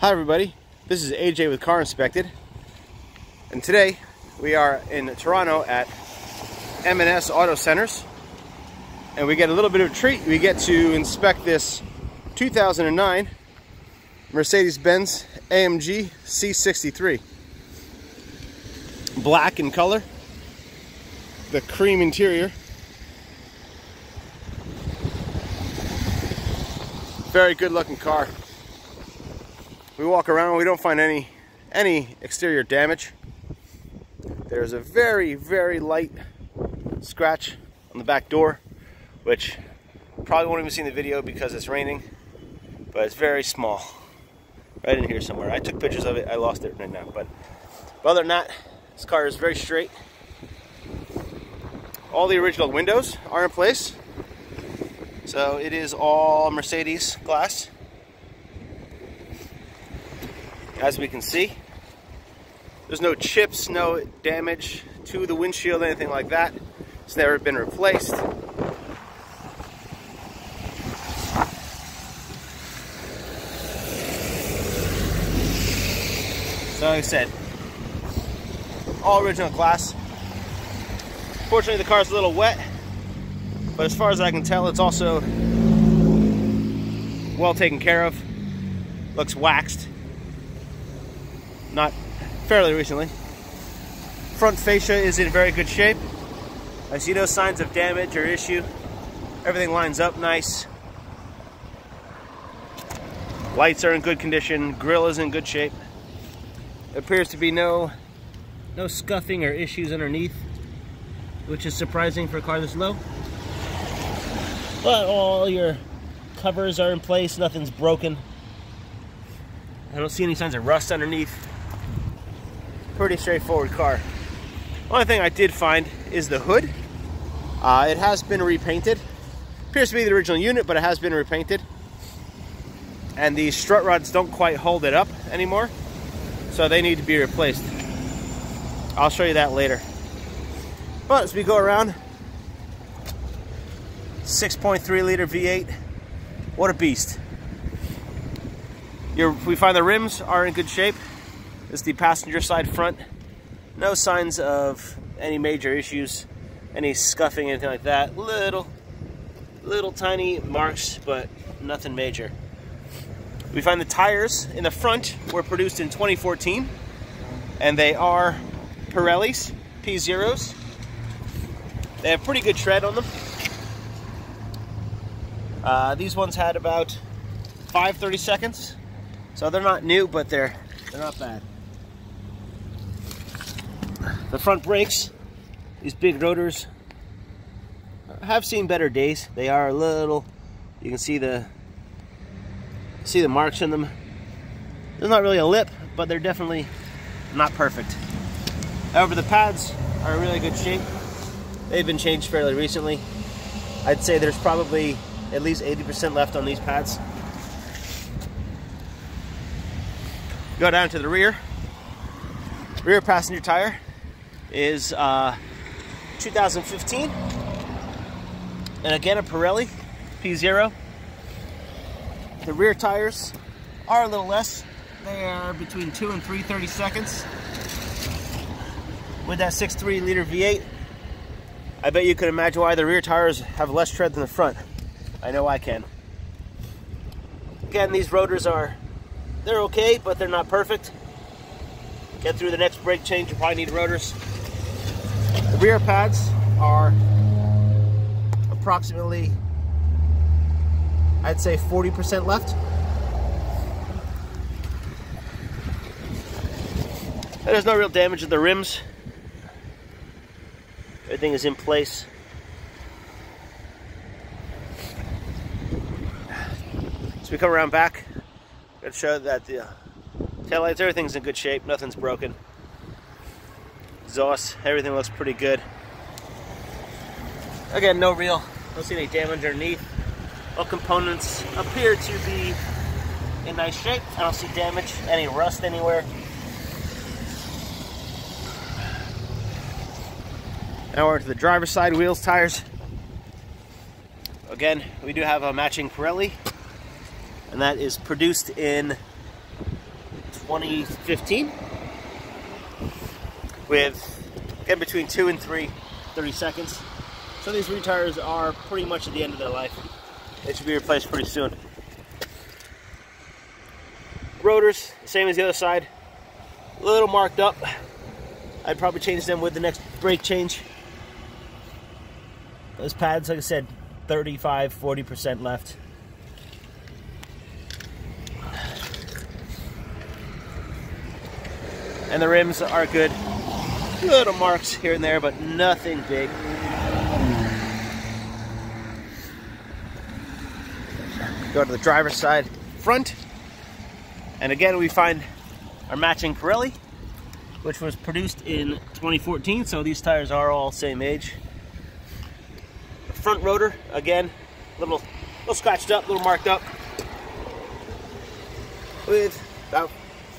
Hi everybody, this is AJ with Car Inspected, and today we are in Toronto at M&S Auto Centers, and we get a little bit of a treat. We get to inspect this 2009 Mercedes Benz AMG C63. Black in color, the cream interior. Very good looking car. We walk around, we don't find any exterior damage. There's a very, very light scratch on the back door, which probably won't even see in the video because it's raining, but it's very small. Right in here somewhere. I took pictures of it, I lost it right now. But other than that, this car is very straight. All the original windows are in place. So it is all Mercedes glass. As we can see, there's no chips, no damage to the windshield, anything like that. It's never been replaced. So like I said, all original glass. Fortunately, the car's a little wet, but as far as I can tell, it's also well taken care of. Looks waxed. Not fairly recently. Front fascia is in very good shape. I see no signs of damage or issue. Everything lines up nice. Lights are in good condition. Grille is in good shape. There appears to be no scuffing or issues underneath, which is surprising for a car this low. But all your covers are in place. Nothing's broken. I don't see any signs of rust underneath. Pretty straightforward car. Only thing I did find is the hood. It has been repainted. Appears to be the original unit, but it has been repainted. And the strut rods don't quite hold it up anymore, so they need to be replaced. I'll show you that later. But as we go around, 6.3 liter V8. What a beast. We find the rims are in good shape. This is the passenger side front. No signs of any major issues, any scuffing, anything like that. Little tiny marks, but nothing major. We find the tires in the front were produced in 2014, and they are Pirellis P0s. They have pretty good tread on them. These ones had about 5 30-seconds, so they're not new, but they're not bad. The front brakes, these big rotors, have seen better days. They are a little, you can see the marks in them. There's not really a lip, but they're definitely not perfect. However, the pads are in really good shape. They've been changed fairly recently. I'd say there's probably at least 80% left on these pads. Go down to the rear. Rear passenger tire is 2015, and again a Pirelli P0. The rear tires are a little less. They are between 2 and 3 30-seconds. With that 6.3 liter V8, I bet you can imagine why the rear tires have less tread than the front. I know I can. Again, these rotors they're okay, but they're not perfect. Get through the next brake change, you probably need rotors. The rear pads are approximately, I'd say 40% left. And there's no real damage to the rims. Everything is in place. So we come around back. I'm going to show that the taillights, everything's in good shape, nothing's broken. Exhaust, everything looks pretty good. Again, don't see any damage underneath. All components appear to be in nice shape. I don't see damage, any rust anywhere. Now we're to the driver's side wheels, tires. Again, we do have a matching Pirelli, and that is produced in 2015 with in between 2 and 30 seconds. So these rear tires are pretty much at the end of their life. They should be replaced pretty soon. Rotors, same as the other side, a little marked up. I'd probably change them with the next brake change. Those pads, like I said, 35–40% left. And the rims are good. Little marks here and there, but nothing big. Go to the driver's side front. And again, we find our matching Pirelli, which was produced in 2014, so these tires are all same age. The front rotor, again, a little scratched up, a little marked up, with about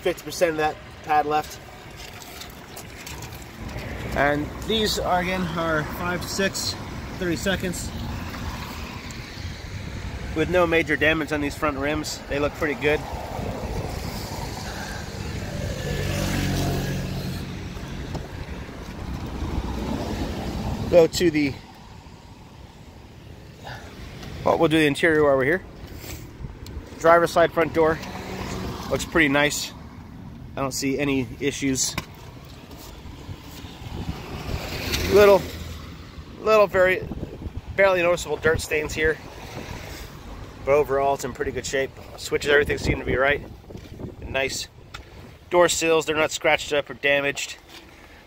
50% of that pad left. And these are, again, are 5 to 6, 30 seconds. With no major damage on these front rims. They look pretty good. Go to the, well, we'll do the interior while we're here. Driver's side front door looks pretty nice. I don't see any issues. Little barely noticeable dirt stains here, but overall it's in pretty good shape. Switches, everything seem to be right. Nice door sills, they're not scratched up or damaged.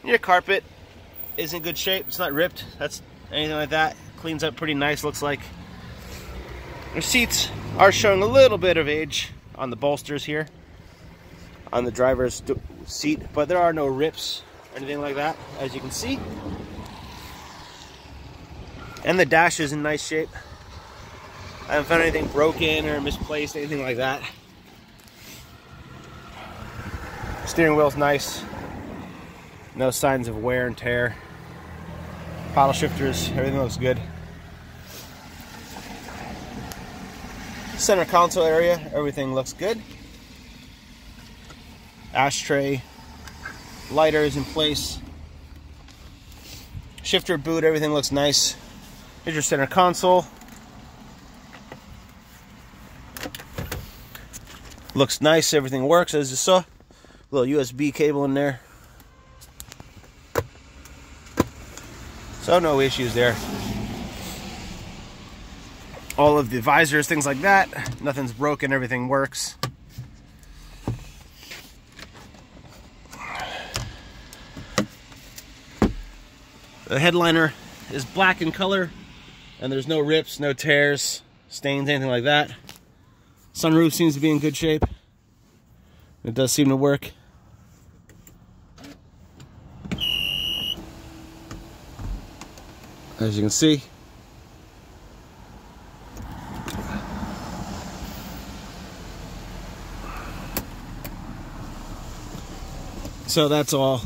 Your carpet is in good shape. It's not ripped. That's anything like that. Cleans up pretty nice, looks like. Your seats are showing a little bit of age on the bolsters here on the driver's seat, but there are no rips or anything like that, as you can see. And the dash is in nice shape. I haven't found anything broken or misplaced, anything like that. Steering wheel's nice. No signs of wear and tear. Paddle shifters, everything looks good. Center console area, everything looks good. Ashtray, lighter is in place. Shifter boot, everything looks nice. Here's your center console. Looks nice, everything works as you saw. Little USB cable in there. So no issues there. All of the visors, things like that. Nothing's broken, everything works. The headliner is black in color, and there's no rips, no tears, stains, anything like that. Sunroof seems to be in good shape. It does seem to work. As you can see. So that's all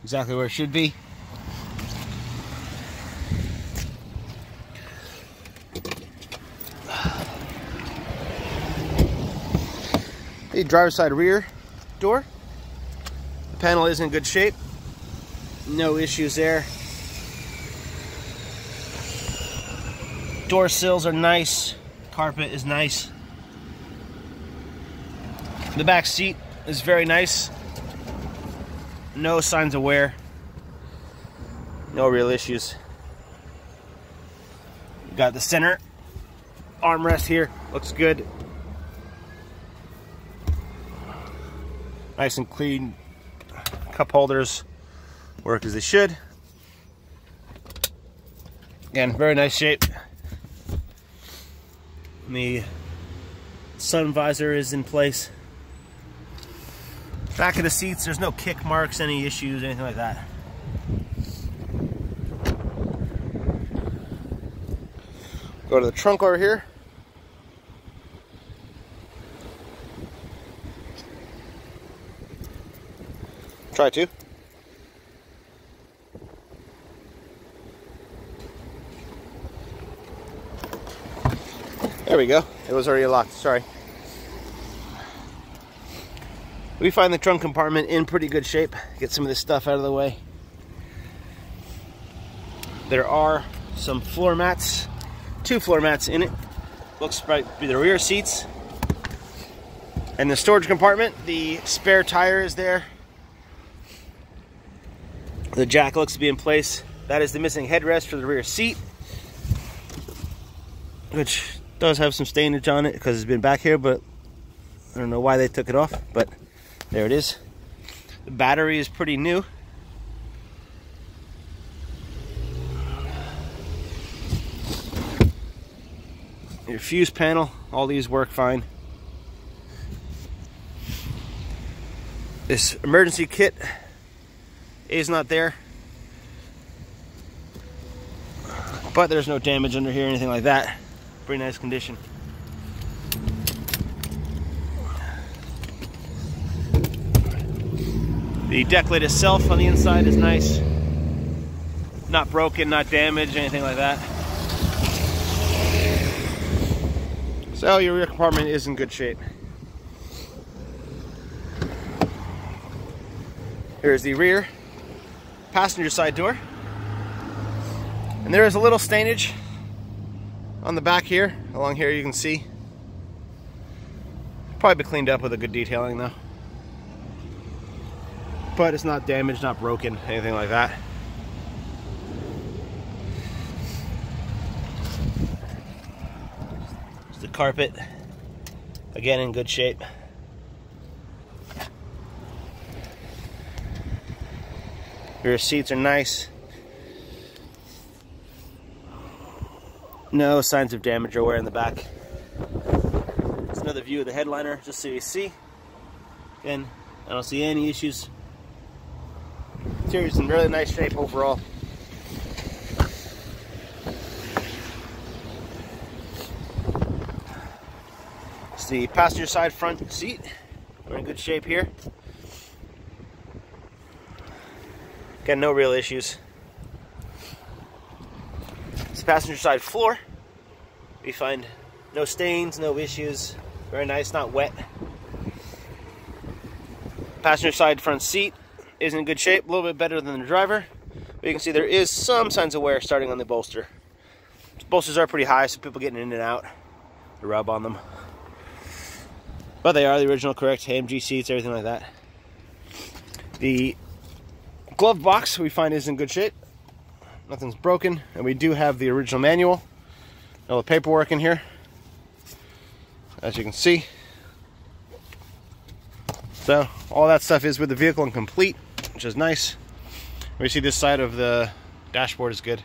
exactly where it should be. The driver's side rear door. The panel is in good shape. No issues there. Door sills are nice. Carpet is nice. The back seat is very nice. No signs of wear. No real issues. Got the center armrest here. Looks good. Nice and clean. Cup holders work as they should. Again, very nice shape. The sun visor is in place. Back of the seats, there's no kick marks, any issues, anything like that. Go to the trunk over here. Try to. There we go. It was already locked, sorry. We find the trunk compartment in pretty good shape. Get some of this stuff out of the way. There are some floor mats, 2 floor mats in it. Looks like the rear seats. And the storage compartment, the spare tire is there. The jack looks to be in place. That is the missing headrest for the rear seat, which does have some stainage on it because it's been back here, but I don't know why they took it off, but there it is. The battery is pretty new. Your fuse panel, all these work fine. This emergency kit is not there, but there's no damage under here or anything like that. Pretty nice condition. The deck lid itself on the inside is nice. Not broken, not damaged, anything like that. So your rear compartment is in good shape. Here's the rear passenger side door. And there is a little stainage on the back here. Along here you can see. Probably be cleaned up with a good detailing though. But it's not damaged, not broken, anything like that. There's the carpet. Again, in good shape. Rear seats are nice. No signs of damage or wear in the back. It's another view of the headliner, just so you see. Again, I don't see any issues. Interior's in really nice shape overall. It's the passenger side front seat. We're in good shape here. Got no real issues. It's the passenger side floor. We find no stains, no issues. Very nice, not wet. Passenger side front seat is in good shape, a little bit better than the driver. But you can see there is some signs of wear starting on the bolster. The bolsters are pretty high, so people getting in and out, the rub on them. But they are the original correct AMG seats, everything like that. The glove box we find is in good shape. Nothing's broken, and we do have the original manual. All the paperwork in here, as you can see. So all that stuff is with the vehicle and complete, which is nice. We see this side of the dashboard is good.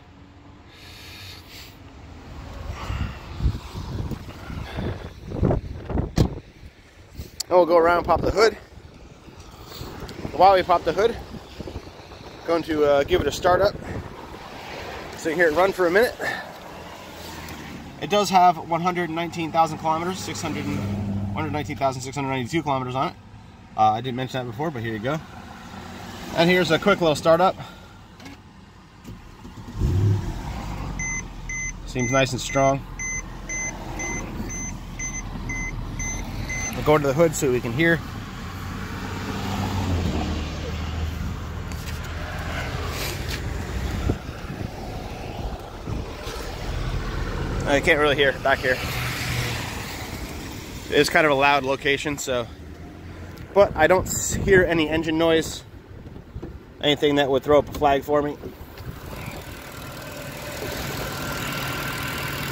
And we'll go around and pop the hood. While we pop the hood, going to give it a start up. So you can hear it run for a minute. It does have 119,000 kilometers, 119,692 kilometers on it. I didn't mention that before, but here you go. And here's a quick little startup. Seems nice and strong. We'll go to the hood so we can hear. I can't really hear back here. It's kind of a loud location, so. But I don't hear any engine noise, anything that would throw up a flag for me.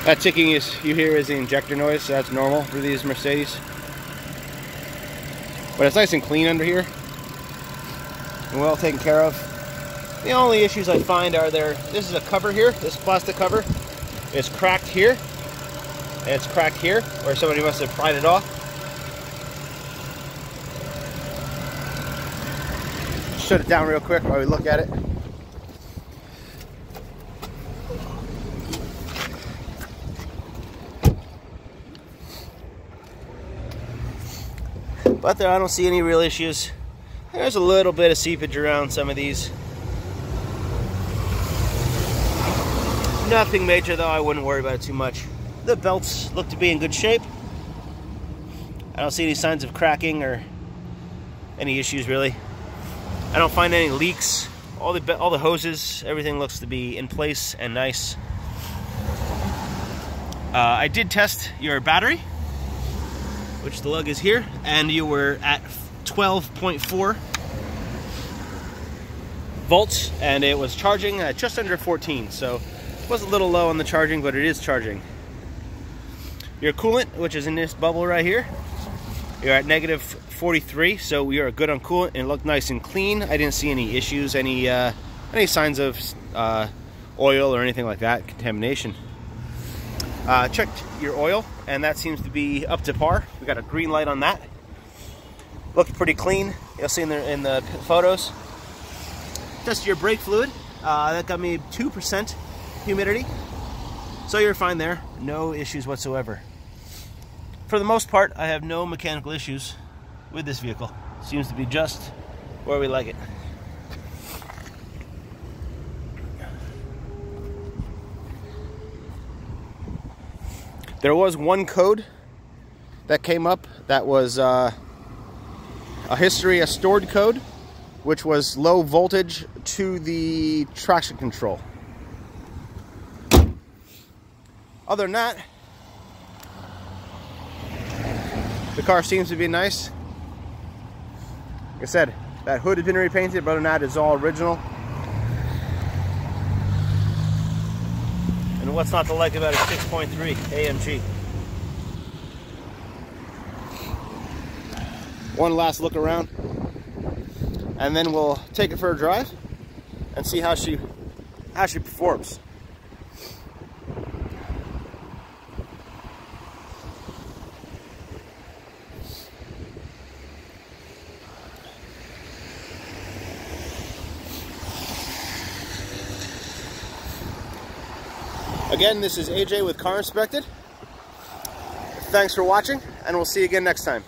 That ticking you hear is the injector noise, so that's normal for these Mercedes. But it's nice and clean under here, and well taken care of. The only issues I find are this is a cover here, this plastic cover is cracked here, and it's cracked here, or somebody must have pried it off. Shut it down real quick while we look at it. But I don't see any real issues. There's a little bit of seepage around some of these. Nothing major though, I wouldn't worry about it too much. The belts look to be in good shape. I don't see any signs of cracking or any issues really. I don't find any leaks. All the hoses, everything looks to be in place and nice. I did test your battery, which the lug is here, and you were at 12.4 volts, and it was charging at just under 14, so it was a little low on the charging, but it is charging. Your coolant, which is in this bubble right here, you're at negative 43, so we are good on coolant, and it looked nice and clean. I didn't see any issues, any signs of oil or anything like that, contamination. Checked your oil, and that seems to be up to par. We got a green light on that. Looked pretty clean. You'll see in the photos. Tested your brake fluid. That got me 2% humidity. So you're fine there. No issues whatsoever. For the most part, I have no mechanical issues with this vehicle. Seems to be just where we like it. There was one code that came up that was a stored code, which was low voltage to the traction control. Other than that, the car seems to be nice. Like I said, that hood has been repainted, but other than that, it's all original. And what's not to like about a 6.3 AMG? One last look around, and then we'll take it for a drive and see how she performs. Again, this is AJ with Car Inspected. Thanks for watching, and we'll see you again next time.